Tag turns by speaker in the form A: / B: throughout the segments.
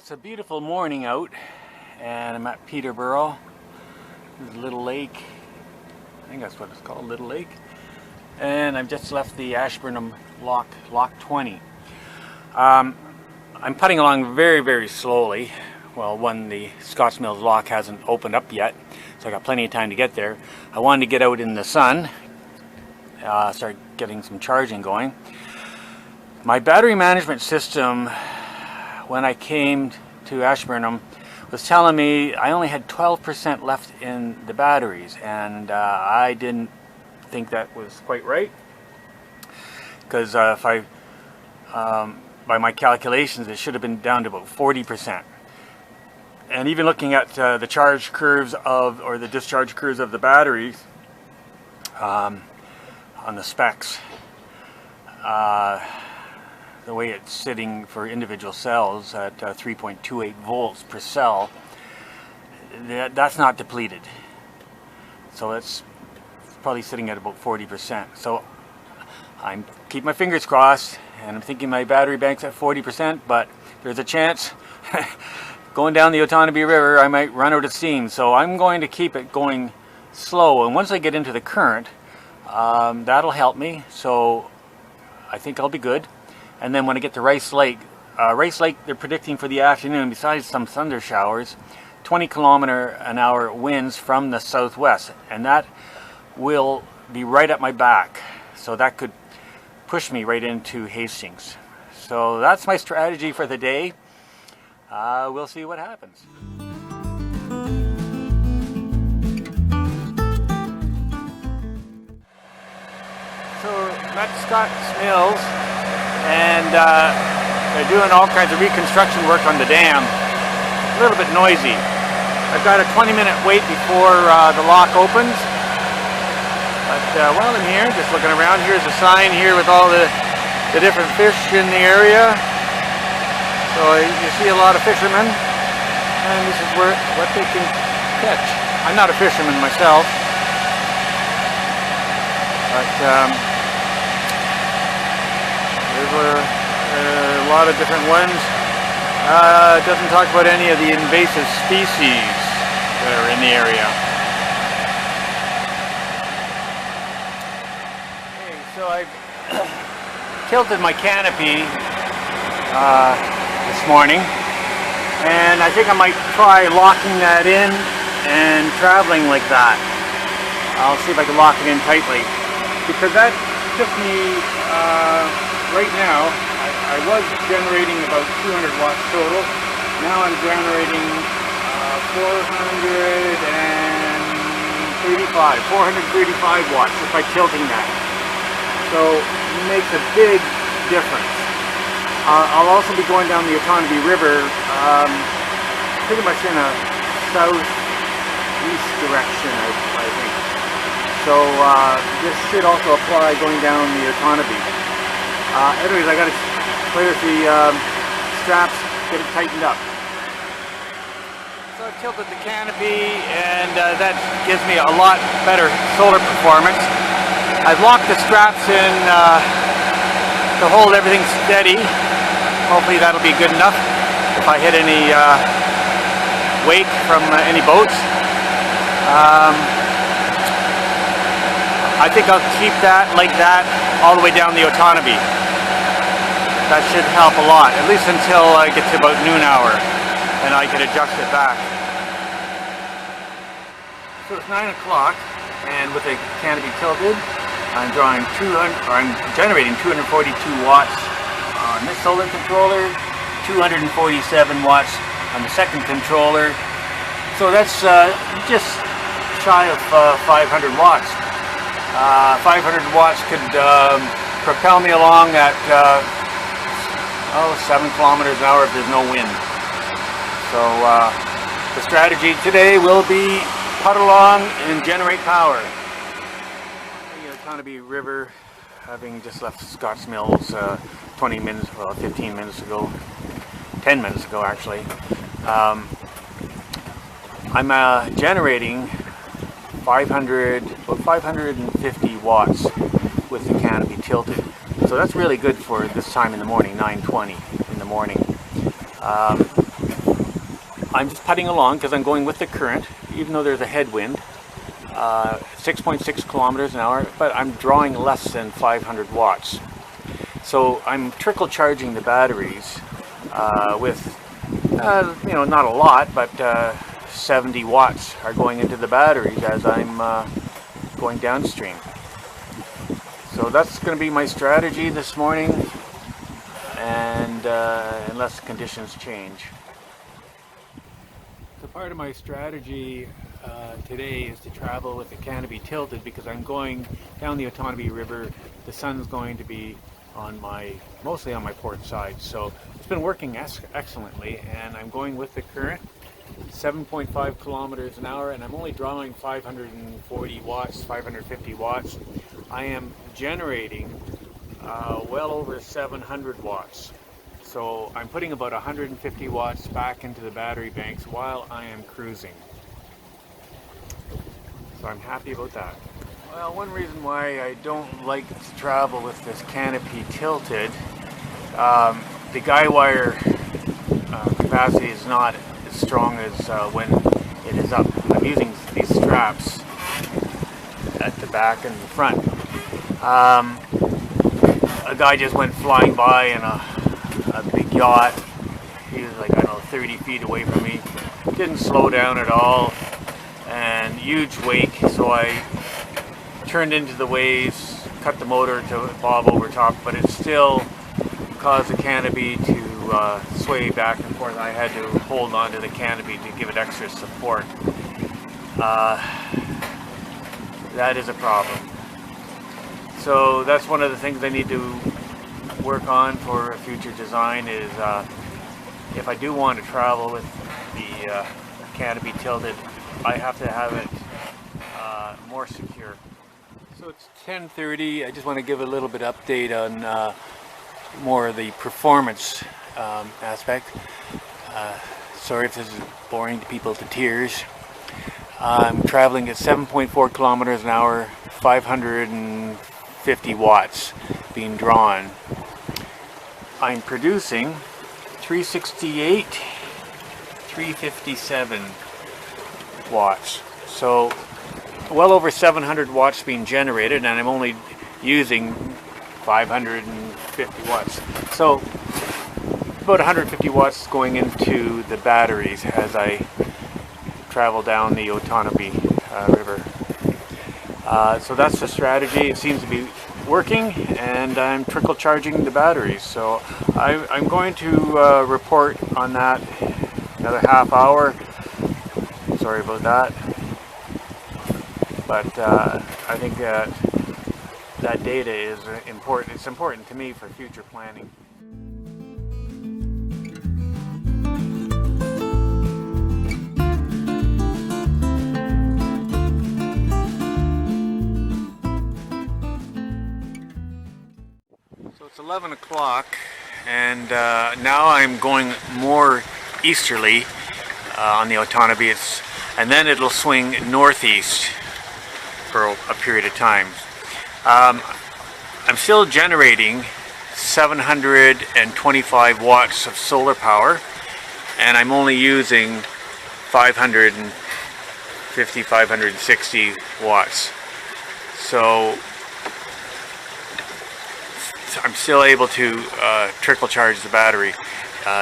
A: It's a beautiful morning out, and I'm at Peterborough. There's a little lake. I think that's what it's called, Little Lake. And I've just left the Ashburnham lock 20. I'm putting along very, very slowly. Well, the Scotts Mills lock hasn't opened up yet, so I got plenty of time to get there. I wanted to get out in the sun, start getting some charging going. My battery management system, when I came to Ashburnham, was telling me I only had 12% left in the batteries, and I didn't think that was quite right, because by my calculations it should have been down to about 40%. And even looking at the charge curves or the discharge curves of the batteries on the specs, the way it's sitting for individual cells at 3.28 volts per cell, that's not depleted. So it's probably sitting at about 40%. So I'm keeping my fingers crossed, and I'm thinking my battery bank's at 40%, but there's a chance going down the Otonabee River I might run out of steam. So I'm going to keep it going slow, and once I get into the current, that'll help me. So I think I'll be good. And then when I get to Rice Lake, they're predicting for the afternoon, besides some thunder showers, 20 km/h winds from the southwest, and that will be right at my back. So that could push me right into Hastings. So that's my strategy for the day. We'll see what happens. So I'm at Scotts Mills, and they're doing all kinds of reconstruction work on the dam. A little bit noisy. I've got a 20-minute wait before the lock opens. But while I'm here, just looking around, here's a sign here with all the different fish in the area. So you see a lot of fishermen, and this is what they can catch. I'm not a fisherman myself, but there were a lot of different ones. It doesn't talk about any of the invasive species that are in the area. Okay, so I've tilted my canopy this morning, and I think I might try locking that in and traveling like that. I'll see if I can lock it in tightly, because that took me right now. I was generating about 200 watts total. Now I'm generating 435 watts just by tilting that. So it makes a big difference. I'll also be going down the Otonabee River, pretty much in a southeast direction, I think. So this should also apply going down the Otonabee. Anyways, I got to clear the straps, get it tightened up. So I've tilted the canopy, and that gives me a lot better solar performance. I've locked the straps in to hold everything steady. Hopefully that'll be good enough if I hit any wake from any boats. I think I'll keep that like that all the way down the Otonabee. That should help a lot, at least until I get to about noon hour, and I can adjust it back. So it's 9 o'clock, and with the canopy tilted, I'm generating 242 watts on this solar controller, 247 watts on the second controller. So that's just shy of 500 watts. 500 watts could propel me along at 7 km/h if there's no wind. So the strategy today will be putt along and generate power. The Otonabee River, having just left Scotts Mills 15 minutes ago, 10 minutes ago actually. I'm generating about 550 watts with the canopy tilted. So that's really good for this time in the morning, 9:20 in the morning. I'm just putting along because I'm going with the current, even though there's a headwind. 6.6 kilometers an hour, but I'm drawing less than 500 watts. So I'm trickle charging the batteries with, you know, not a lot, but 70 watts are going into the batteries as I'm going downstream. So that's going to be my strategy this morning, and unless conditions change. So part of my strategy today is to travel with the canopy tilted because I'm going down the Otonabee River. The sun's going to be on mostly on my port side, so it's been working excellently, and I'm going with the current, 7.5 kilometers an hour, and I'm only drawing 540 watts, 550 watts. I am generating well over 700 watts. So I'm putting about 150 watts back into the battery banks while I am cruising. So I'm happy about that. Well, one reason why I don't like to travel with this canopy tilted, the guy wire capacity is not as strong as when it is up. I'm using these straps at the back and the front. A guy just went flying by in a big yacht. He was like, I don't know, 30 feet away from me. Didn't slow down at all, and huge wake, so I turned into the waves, cut the motor to bob over top, but it still caused the canopy to sway back and forth. I had to hold onto the canopy to give it extra support. That is a problem. So that's one of the things I need to work on for a future design is if I do want to travel with the canopy tilted, I have to have it more secure. So it's 10:30. I just want to give a little bit update on more of the performance aspect. Sorry if this is boring to people to tears. I'm traveling at 7.4 kilometers an hour, 550 watts being drawn. I'm producing 368, 357 watts. So well over 700 watts being generated, and I'm only using 550 watts. So about 150 watts going into the batteries as I travel down the Otonabee River. So that's the strategy. It seems to be working, and I'm trickle charging the batteries. So I'm going to report on that another half hour. Sorry about that. But I think that data is important. It's important to me for future planning. So it's 11 o'clock, and now I'm going more easterly on the Otonabee, and then it'll swing northeast for a period of time. I'm still generating 725 watts of solar power, and I'm only using 550, 560 watts. So I'm still able to trickle charge the battery,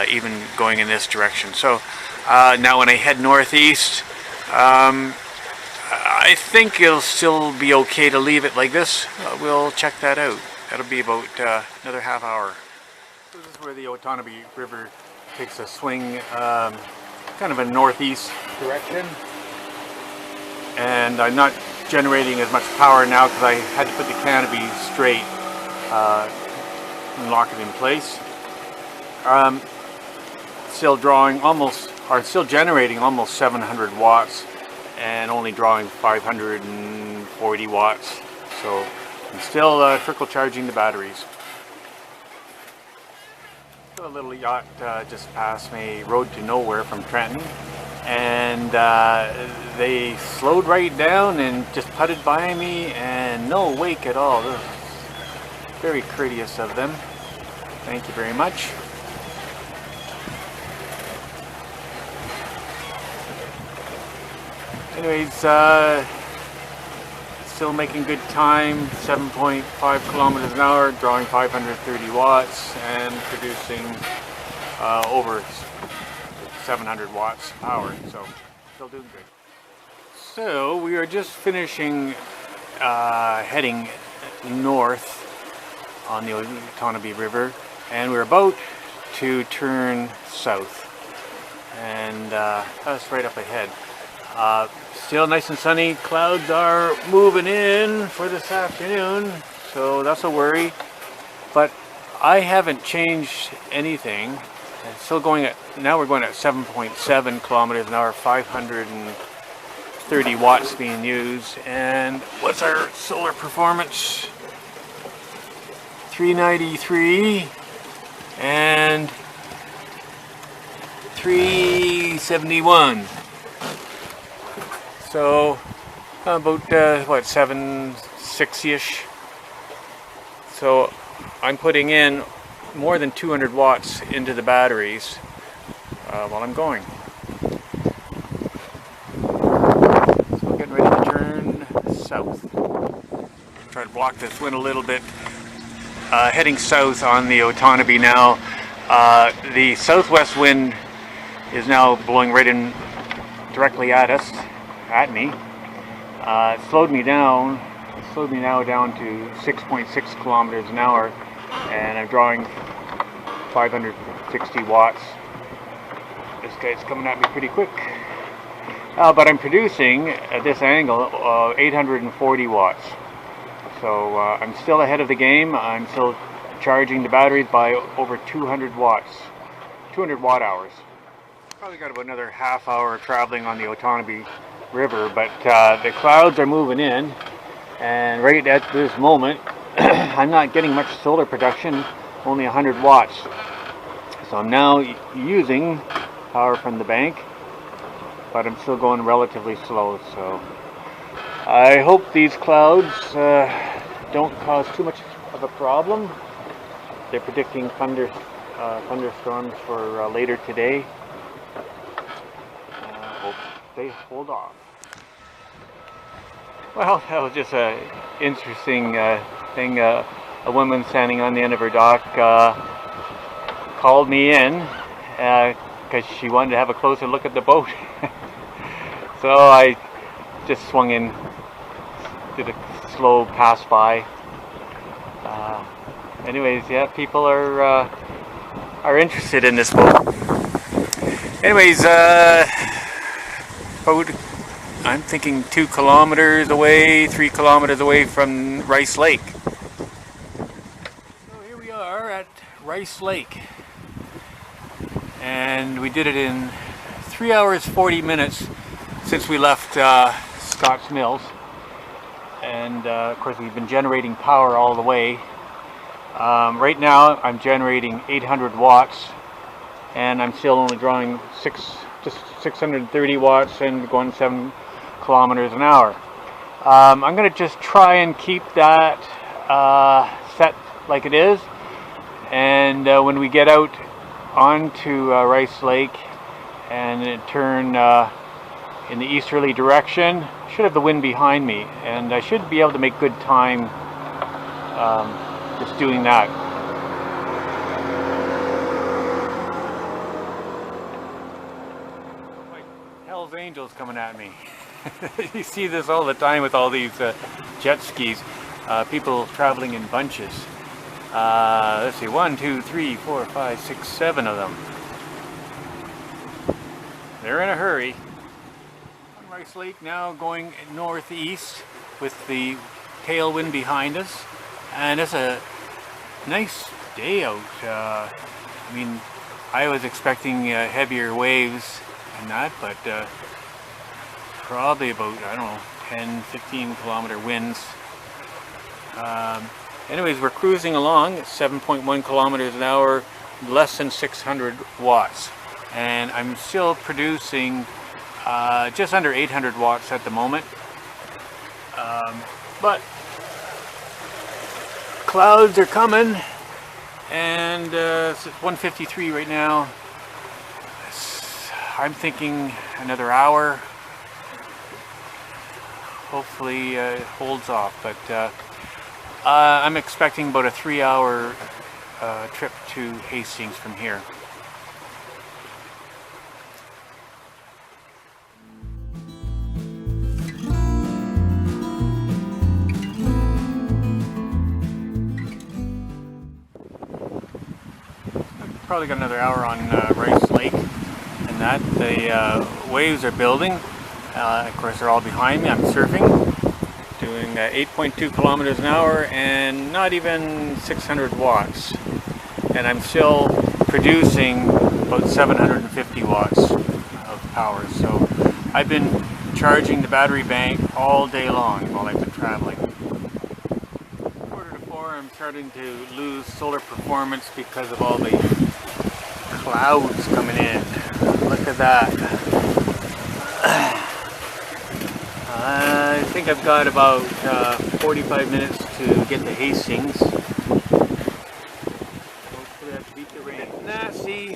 A: even going in this direction. So now when I head northeast, I think it'll still be okay to leave it like this. We'll check that out. That'll be about another half hour. So this is where the Otonabee River takes a swing, kind of a northeast direction. And I'm not generating as much power now because I had to put the canopy straight and lock it in place. Still generating almost 700 watts and only drawing 540 watts. So I'm still trickle charging the batteries. So a little yacht just passed me, Road to Nowhere from Trenton, and they slowed right down and just putted by me, and no wake at all. Very courteous of them. Thank you very much. Anyways, still making good time, 7.5 kilometers an hour, drawing 530 watts and producing over 700 watts power, so still doing good. So we are just finishing heading north on the Otonabee River, and we're about to turn south, and that's right up ahead. Still nice and sunny. Clouds are moving in for this afternoon, so that's a worry, but I haven't changed anything. It's still going at, now we're going at 7.7 kilometers an hour, 530 watts being used. And what's our solar performance? 393 and 371. So about what, 7.6-ish. So I'm putting in more than 200 watts into the batteries while I'm going. So getting ready to turn south. Try to block this wind a little bit. Heading south on the Otonabee now. The southwest wind is now blowing right in directly at us, at me. It slowed me down. It slowed me now down to 6.6 kilometers an hour, and I'm drawing 560 watts. This guy's coming at me pretty quick. But I'm producing at this angle 840 watts. So I'm still ahead of the game. I'm still charging the batteries by over 200 watts, 200 watt hours. Probably got about another half hour traveling on the Otonabee River, but the clouds are moving in, and right at this moment I'm not getting much solar production, only 100 watts. So I'm now using power from the bank, but I'm still going relatively slow. So I hope these clouds don't cause too much of a problem. They're predicting thunderstorms for later today. Hope they hold off. Well, that was just an interesting thing. A woman standing on the end of her dock called me in because she wanted to have a closer look at the boat. So I just swung in, did a slow pass by. Anyways, yeah, people are interested in this boat. Anyways, boat, I'm thinking 2 kilometers away, 3 kilometers away from Rice Lake. So here we are at Rice Lake, and we did it in 3 hours 40 minutes since we left Scotts Mills, and of course we've been generating power all the way. Right now I'm generating 800 watts, and I'm still only drawing just 630 watts and going 7 kilometers an hour. I'm going to just try and keep that set like it is, and when we get out onto Rice Lake and turn in the easterly direction, I should have the wind behind me, and I should be able to make good time just doing that. Like Hell's Angels coming at me. You see this all the time with all these jet skis. People traveling in bunches. Let's see, 1, 2, 3, 4, 5, 6, 7 of them. They're in a hurry. On Rice Lake now, going northeast with the tailwind behind us, and it's a nice day out. I mean, I was expecting heavier waves and that, but probably about, I don't know, 10-15 kilometer winds. Anyways, we're cruising along at 7.1 kilometers an hour, less than 600 watts, and I'm still producing just under 800 watts at the moment. But clouds are coming, and it's 1:53 right now. I'm thinking another hour, hopefully it holds off. But I'm expecting about a 3-hour trip to Hastings from here. Probably got another hour on Rice Lake, and that the waves are building. Of course, they're all behind me. I'm surfing, doing 8.2 kilometers an hour and not even 600 watts. And I'm still producing about 750 watts of power. So I've been charging the battery bank all day long while I've been traveling. I'm starting to lose solar performance because of all the clouds coming in. Look at that. I think I've got about 45 minutes to get to Hastings. Hopefully I can beat the rain. Nasty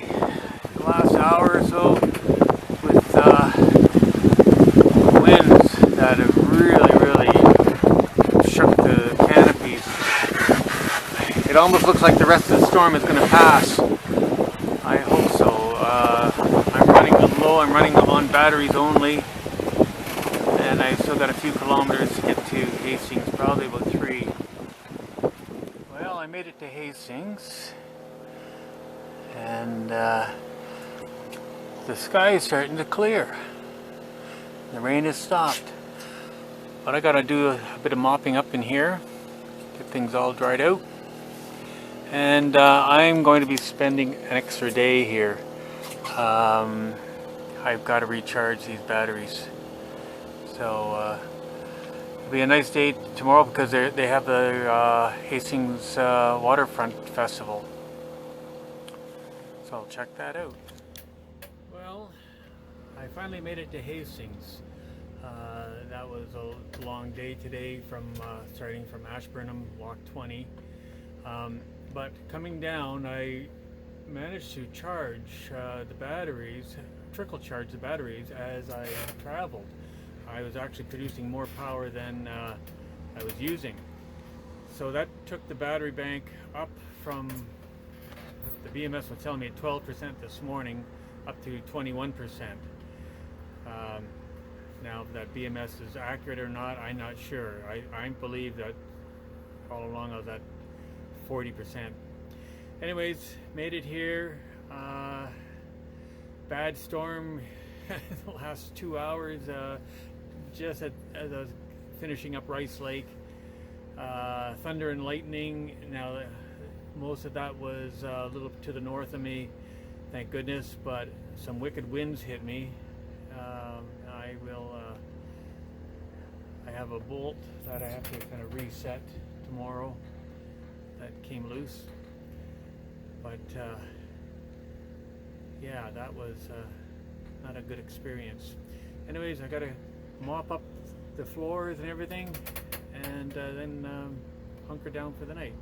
A: the last hour or so with winds that have really shook the canopies. It almost looks like the rest of the storm is going to pass. I hope so. I'm running low. I'm running on batteries only, and I still got a few kilometers to get to Hastings, probably about 3. Well, I made it to Hastings, and the sky is starting to clear. The rain has stopped, but I got to do a bit of mopping up in here, get things all dried out. And I'm going to be spending an extra day here. I've got to recharge these batteries. So it'll be a nice day tomorrow because they have the Hastings Waterfront Festival. So I'll check that out. Well, I finally made it to Hastings. That was a long day today, starting from Ashburnham, Lock 20. But coming down, I managed to charge the batteries, trickle charge the batteries as I traveled. I was actually producing more power than I was using. So that took the battery bank up from, the BMS was telling me at 12% this morning, up to 21%. Now if that BMS is accurate or not, I'm not sure. I believe that all along I was at 40%. Anyways, made it here. Bad storm the last 2 hours, just as I was finishing up Rice Lake. Thunder and lightning. Now most of that was a little to the north of me, thank goodness, but some wicked winds hit me. I have a bolt that I have to kind of reset tomorrow that came loose, but yeah, that was not a good experience. Anyways, I gotta mop up the floors and everything, and then hunker down for the night.